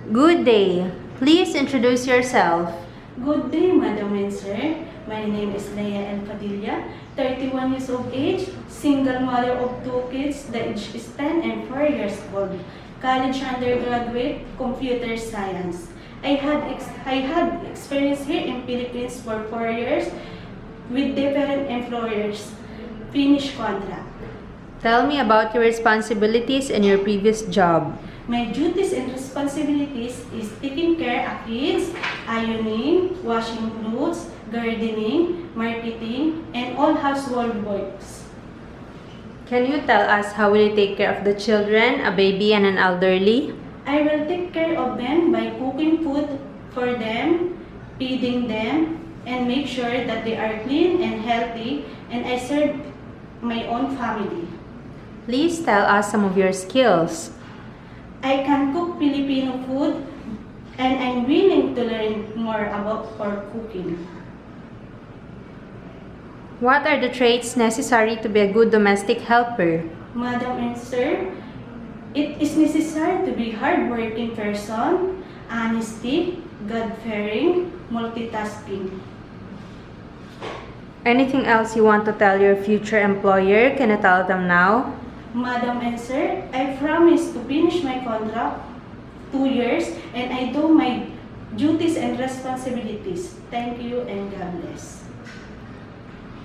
Good day. Please introduce yourself. Good day, Madam and Sir. My name is Leia El Padilla, 31 years of age, single mother of 2 kids, the age is 10 and 4 years old. College undergraduate, computer science. I had experience here in Philippines for 4 years with different employers. Finish contract. Tell me about your responsibilities in your previous job. My duties and responsibilities is taking care of kids, ironing, washing clothes, gardening, marketing, and all household works. Can you tell us how will you take care of the children, a baby, and an elderly? I will take care of them by cooking food for them, feeding them, and make sure that they are clean and healthy, and I serve my own family. Please tell us some of your skills. I can cook Filipino food, and I'm willing to learn more about for cooking. What are the traits necessary to be a good domestic helper? Madam and Sir, it is necessary to be hardworking person, honesty, God-fearing, multitasking. Anything else you want to tell your future employer? Can you tell them now? Madam and Sir, I promise to finish my contract 2 years and I do my duties and responsibilities. Thank you and God bless.